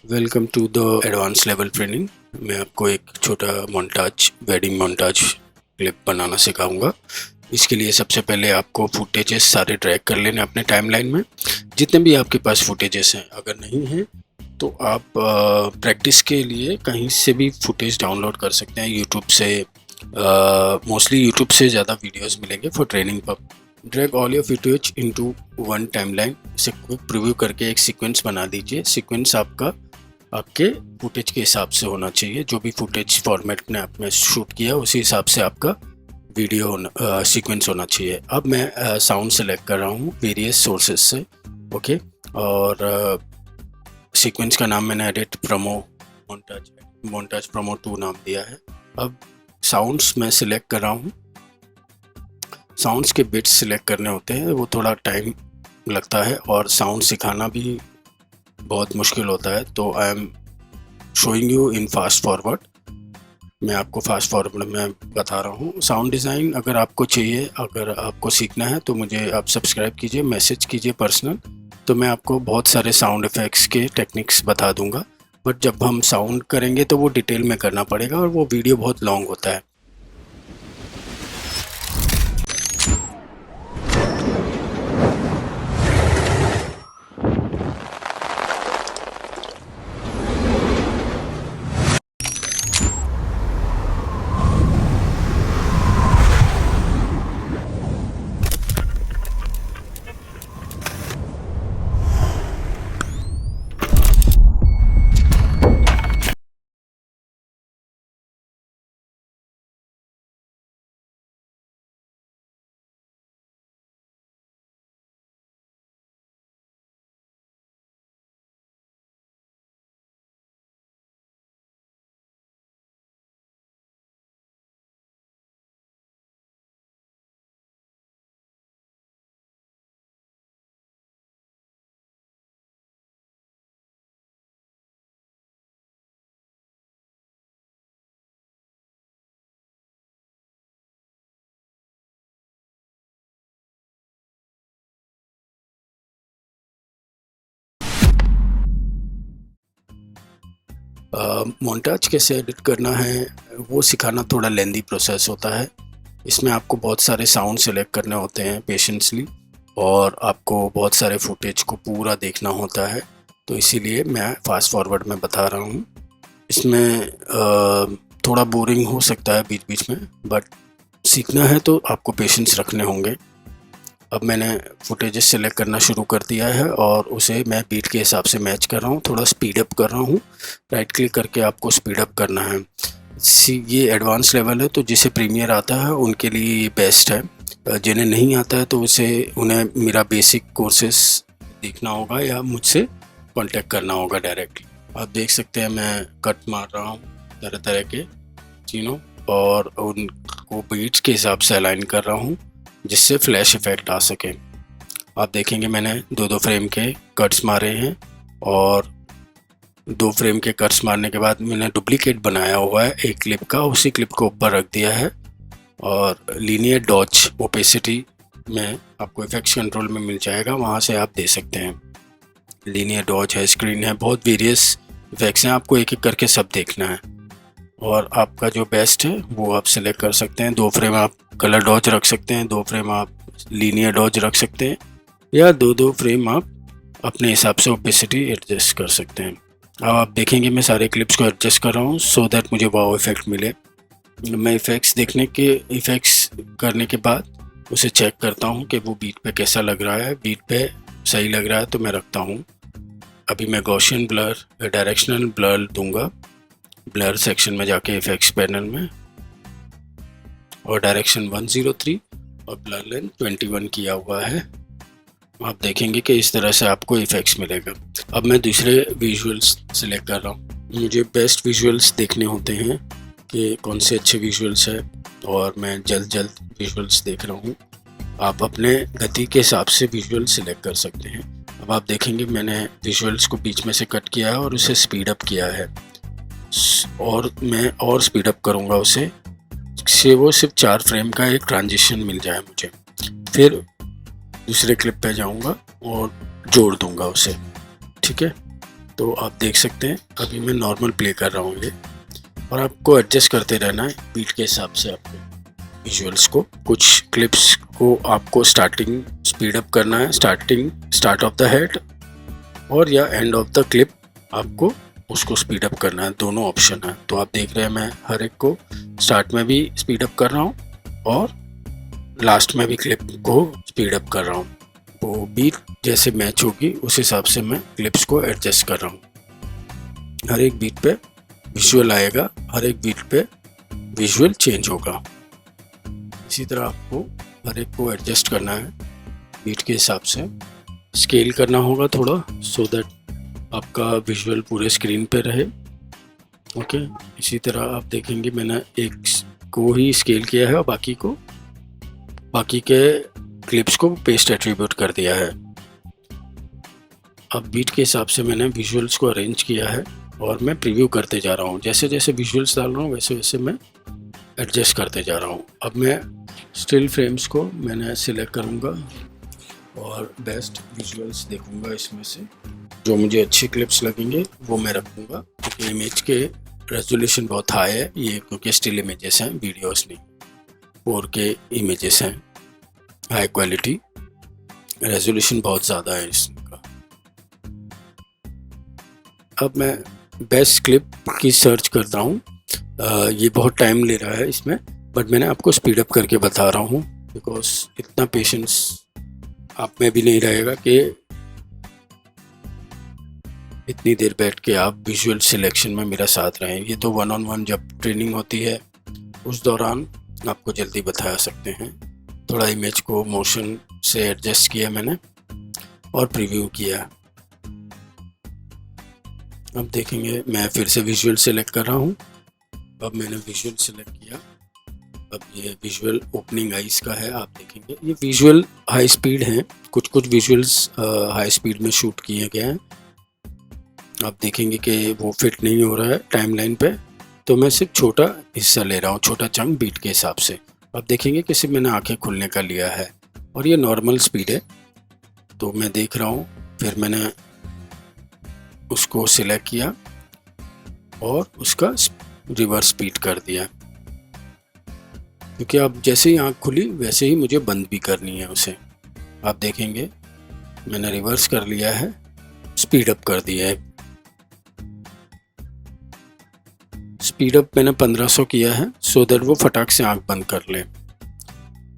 Welcome to the advance level training. मैं आपको एक छोटा मोन्टाज वेडिंग मोन्टाज क्लिप बनाना सिखाऊंगा। इसके लिए सबसे पहले आपको फुटेजेस सारे ड्रैग कर लेने अपने टाइमलाइन में, जितने भी आपके पास फुटेजेस हैं। अगर नहीं हैं तो आप प्रैक्टिस के लिए कहीं से भी फुटेज डाउनलोड कर सकते हैं यूट्यूब से। मोस्टली यूट्यूब से ज़्यादा वीडियोस मिलेंगे फॉर ट्रेनिंग पर। Drag all your footage into one timeline. इसे क्विक प्रीव्यू करके एक सीक्वेंस बना दीजिए। सीक्वेंस आपका आपके फुटेज के हिसाब से होना चाहिए। जो भी फुटेज फॉर्मेट में आपने शूट किया उसी हिसाब से आपका वीडियो सीक्वेंस होना चाहिए। अब मैं साउंड सेलेक्ट कर रहा हूँ वेरियस सोर्सेज से। ओके, और सीक्वेंस का नाम मैंने एडिट प्रोमो मोन्टाज प्रोमो 2 नाम दिया है। अब साउंड्स मैं सिलेक्ट कर रहा हूँ। साउंड्स के बिट्स सिलेक्ट करने होते हैं, वो थोड़ा टाइम लगता है और साउंड सिखाना भी बहुत मुश्किल होता है। तो I am showing you in fast forward. मैं आपको फास्ट फॉरवर्ड में बता रहा हूँ। साउंड डिज़ाइन अगर आपको चाहिए, अगर आपको सीखना है तो मुझे आप सब्सक्राइब कीजिए, मैसेज कीजिए पर्सनल। तो मैं आपको बहुत सारे साउंड इफ़ेक्ट्स के टेक्निक्स बता दूंगा। बट जब हम साउंड करेंगे तो वो डिटेल में करना पड़ेगा और वो वीडियो बहुत लॉन्ग होता है। मोन्टाज कैसे एडिट करना है वो सिखाना थोड़ा लेंदी प्रोसेस होता है। इसमें आपको बहुत सारे साउंड सेलेक्ट करने होते हैं पेशेंसली, और आपको बहुत सारे फुटेज को पूरा देखना होता है। तो इसीलिए मैं फास्ट फॉरवर्ड में बता रहा हूँ। इसमें थोड़ा बोरिंग हो सकता है बीच बीच में, बट सीखना है तो आपको पेशेंस रखने होंगे। अब मैंने फुटेजेस सेलेक्ट करना शुरू कर दिया है और उसे मैं बीट के हिसाब से मैच कर रहा हूँ। थोड़ा स्पीड अप कर रहा हूँ। राइट क्लिक करके आपको स्पीड अप करना है। ये एडवांस लेवल है, तो जिसे प्रीमियर आता है उनके लिए ये बेस्ट है। जिन्हें नहीं आता है तो उन्हें मेरा बेसिक कोर्सेस देखना होगा या मुझसे कांटेक्ट करना होगा डायरेक्टली। आप देख सकते हैं मैं कट मार रहा हूँ तरह तरह के चीज़ों, और उनको बीट्स के हिसाब से अलाइन कर रहा हूँ जिससे फ्लैश इफेक्ट आ सके। आप देखेंगे मैंने 2-2 फ्रेम के कट्स मारे हैं, और 2 फ्रेम के कट्स मारने के बाद मैंने डुप्लीकेट बनाया हुआ है एक क्लिप का, उसी क्लिप को ऊपर रख दिया है। और लीनियर डॉज ओपेसिटी में आपको इफेक्ट्स कंट्रोल में मिल जाएगा, वहाँ से आप दे सकते हैं। लीनियर डॉज है, स्क्रीन है, बहुत वेरियस इफेक्ट्स हैं। आपको एक एक करके सब देखना है और आपका जो बेस्ट है वो आप सिलेक्ट कर सकते हैं। 2 फ्रेम आप कलर डॉज रख सकते हैं, 2 फ्रेम आप लीनियर डॉज रख सकते हैं, या 2-2 फ्रेम आप अपने हिसाब से ओपेसिटी एडजस्ट कर सकते हैं। अब आप देखेंगे मैं सारे क्लिप्स को एडजस्ट कर रहा हूँ सो दैट मुझे वाव इफेक्ट मिले। मैं इफ़ेक्ट्स करने के बाद उसे चेक करता हूँ कि वो बीट पे कैसा लग रहा है। बीट पे सही लग रहा है तो मैं रखता हूँ। अभी मैं गॉसियन ब्लर या डायरेक्शनल ब्लर दूंगा। ब्लर सेक्शन में जाके इफेक्ट्स पैनल में, और डायरेक्शन 103 और ब्लर लेंथ 21 किया हुआ है। आप देखेंगे कि इस तरह से आपको इफेक्ट्स मिलेगा। अब मैं दूसरे विजुअल्स सिलेक्ट कर रहा हूँ। मुझे बेस्ट विजुअल्स देखने होते हैं कि कौन से अच्छे विजुअल्स है, और मैं जल्द विजुअल्स देख रहा हूँ। आप अपने गति के हिसाब से विजुअल सिलेक्ट कर सकते हैं। अब आप देखेंगे मैंने विजुअल्स को बीच में से कट किया है और उसे स्पीड अप किया है, और मैं और स्पीड अप करूँगा उसे से वो सिर्फ 4 फ्रेम का एक ट्रांजिशन मिल जाए मुझे। फिर दूसरे क्लिप पे जाऊँगा और जोड़ दूँगा उसे। ठीक है, तो आप देख सकते हैं अभी मैं नॉर्मल प्ले कर रहा हूँ ये, और आपको एडजस्ट करते रहना है बीट के हिसाब से आपको विजुअल्स को। कुछ क्लिप्स को आपको स्टार्टिंग स्पीड अप करना है, स्टार्ट ऑफ द हेड, और या एंड ऑफ द क्लिप आपको उसको स्पीड अप करना है, दोनों ऑप्शन है। तो आप देख रहे हैं मैं हर एक को स्टार्ट में भी स्पीड अप कर रहा हूँ और लास्ट में भी क्लिप को स्पीड अप कर रहा हूँ। तो बीट जैसे मैच होगी उस हिसाब से मैं क्लिप्स को एडजस्ट कर रहा हूँ। हर एक बीट पे विजुअल आएगा, हर एक बीट पे विजुअल चेंज होगा। इसी तरह आपको हर एक को एडजस्ट करना है बीट के हिसाब से, स्केल करना होगा थोड़ा, सो दैट आपका विजुअल पूरे स्क्रीन पे रहे। ओके, इसी तरह आप देखेंगे मैंने एक को ही स्केल किया है और बाकी के क्लिप्स को पेस्ट एट्रीब्यूट कर दिया है। अब बीट के हिसाब से मैंने विजुअल्स को अरेंज किया है और मैं प्रीव्यू करते जा रहा हूँ। जैसे जैसे विजुअल्स डाल रहा हूँ वैसे वैसे मैं एडजस्ट करते जा रहा हूँ। अब मैं स्टिल फ्रेम्स को मैंने सिलेक्ट करूँगा और बेस्ट विजुअल्स देखूँगा, इसमें से जो मुझे अच्छे क्लिप्स लगेंगे वो मैं रखूँगा, क्योंकि इमेज के रेजोल्यूशन बहुत हाई है ये, क्योंकि स्टिल इमेजेस हैं, वीडियोस नहीं, 4K इमेजेस हैं, हाई क्वालिटी, रेजोल्यूशन बहुत ज़्यादा है इसका। अब मैं बेस्ट क्लिप की सर्च करता हूँ। ये बहुत टाइम ले रहा है इसमें, बट मैंने आपको स्पीड अप करके बता रहा हूँ, बिकॉज इतना पेशेंस आप में भी नहीं रहेगा कि इतनी देर बैठ के आप विजुअल सिलेक्शन में मेरा साथ रहें। ये तो 1-on-1 जब ट्रेनिंग होती है उस दौरान आपको जल्दी बता सकते हैं। थोड़ा इमेज को मोशन से एडजस्ट किया मैंने और प्रीव्यू किया। अब देखेंगे मैं फिर से विजुअल सेलेक्ट कर रहा हूँ। अब मैंने विजुअल सेलेक्ट किया। अब ये विजुअल ओपनिंग आइज का है, आप देखेंगे ये विजुअल हाई स्पीड हैं, कुछ विजुअल्स हाई स्पीड में शूट किए गए हैं। आप देखेंगे कि वो फिट नहीं हो रहा है टाइमलाइन पे, तो मैं सिर्फ छोटा हिस्सा ले रहा हूँ, छोटा चंक बीट के हिसाब से। आप देखेंगे कि सिर्फ मैंने आंखें खुलने का लिया है और ये नॉर्मल स्पीड है, तो मैं देख रहा हूँ। फिर मैंने उसको सिलेक्ट किया और उसका रिवर्स स्पीड कर दिया, क्योंकि अब जैसे ही आँख खुली वैसे ही मुझे बंद भी करनी है उसे। आप देखेंगे मैंने रिवर्स कर लिया है, स्पीड अप कर दिया है। स्पीड अप मैंने 1500 किया है, सो दैट वो फटाक से आँख बंद कर ले।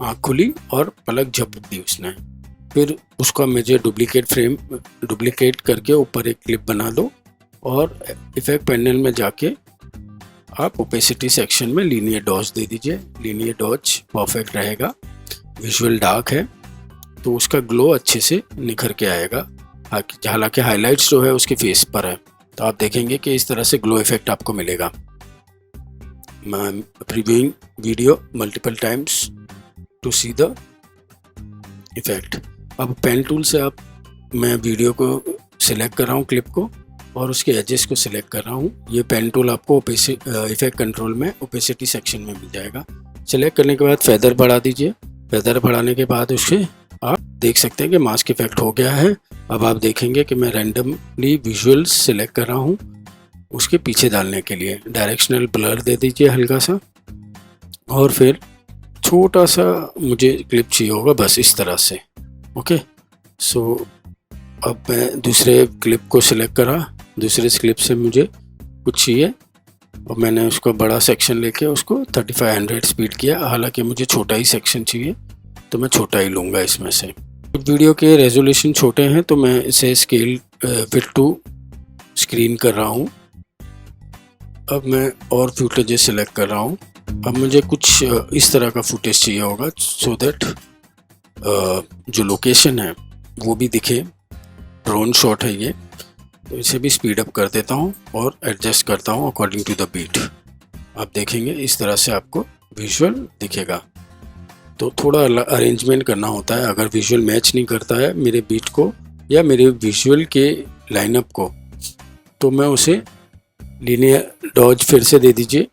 आँख खुली और पलक झपक दी उसने। फिर उसका मुझे डुप्लीकेट करके ऊपर एक क्लिप बना दो और इफेक्ट पैनल में जाके आप ओपेसिटी सेक्शन में लीनियर डॉज दे दीजिए। लीनियर डॉज परफेक्ट रहेगा। विजुअल डार्क है तो उसका ग्लो अच्छे से निखर के आएगा, हालांकि हाइलाइट्स जो है उसके फेस पर है, तो आप देखेंगे कि इस तरह से ग्लो इफेक्ट आपको मिलेगा। मैं previewing video multiple times to see the effect. अब पेन टूल से मैं वीडियो को सिलेक्ट कर रहा हूँ, क्लिप को, और उसके एजेस को सिलेक्ट कर रहा हूँ। ये पेन टूल आपको इफेक्ट कंट्रोल में ओपेसिटी सेक्शन में मिल जाएगा। सिलेक्ट करने के बाद फेदर बढ़ा दीजिए। फेदर बढ़ाने के बाद उसके आप देख सकते हैं कि मास्क इफेक्ट हो गया है। अब आप देखेंगे कि मैं रैंडमली विजुअल्स सिलेक्ट कर रहा हूँ उसके पीछे डालने के लिए। डायरेक्शनल ब्लर दे दीजिए हल्का सा, और फिर छोटा सा मुझे क्लिप चाहिए होगा, बस इस तरह से। ओके, सो अब मैं दूसरे क्लिप को सिलेक्ट करा। दूसरे क्लिप से मुझे कुछ चाहिए और मैंने उसको बड़ा सेक्शन लेके उसको 3500 स्पीड किया। हालांकि मुझे छोटा ही सेक्शन चाहिए तो मैं छोटा ही लूँगा इसमें से। वीडियो के रेजोल्यूशन छोटे हैं तो मैं इसे स्केल फिट टू स्क्रीन कर रहा हूँ। अब मैं और फुटेजेस सिलेक्ट कर रहा हूँ। अब मुझे कुछ इस तरह का फुटेज चाहिए होगा, सो दैट जो लोकेशन है वो भी दिखे। ड्रोन शॉट है ये, तो इसे भी स्पीड अप कर देता हूँ और एडजस्ट करता हूँ अकॉर्डिंग टू द बीट। आप देखेंगे इस तरह से आपको विजुअल दिखेगा। तो थोड़ा अरेंजमेंट करना होता है। अगर विजुअल मैच नहीं करता है मेरे बीट को या मेरे विजुअल के लाइनअप को, तो मैं उसे लीनियर डॉज फिर से दे दीजिए,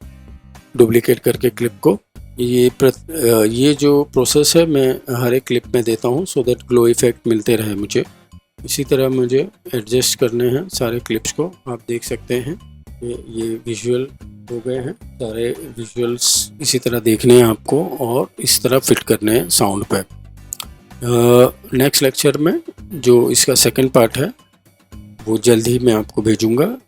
डुप्लीकेट करके क्लिप को। ये जो प्रोसेस है मैं हर एक क्लिप में देता हूँ, सो दैट ग्लो इफेक्ट मिलते रहे मुझे। इसी तरह मुझे एडजस्ट करने हैं सारे क्लिप्स को। आप देख सकते हैं ये विजुअल हो गए हैं, सारे विजुअल्स इसी तरह देखने हैं आपको और इस तरह फिट करने हैं साउंड पे। नेक्स्ट लेक्चर में जो इसका सेकंड पार्ट है वो जल्द ही मैं आपको भेजूंगा।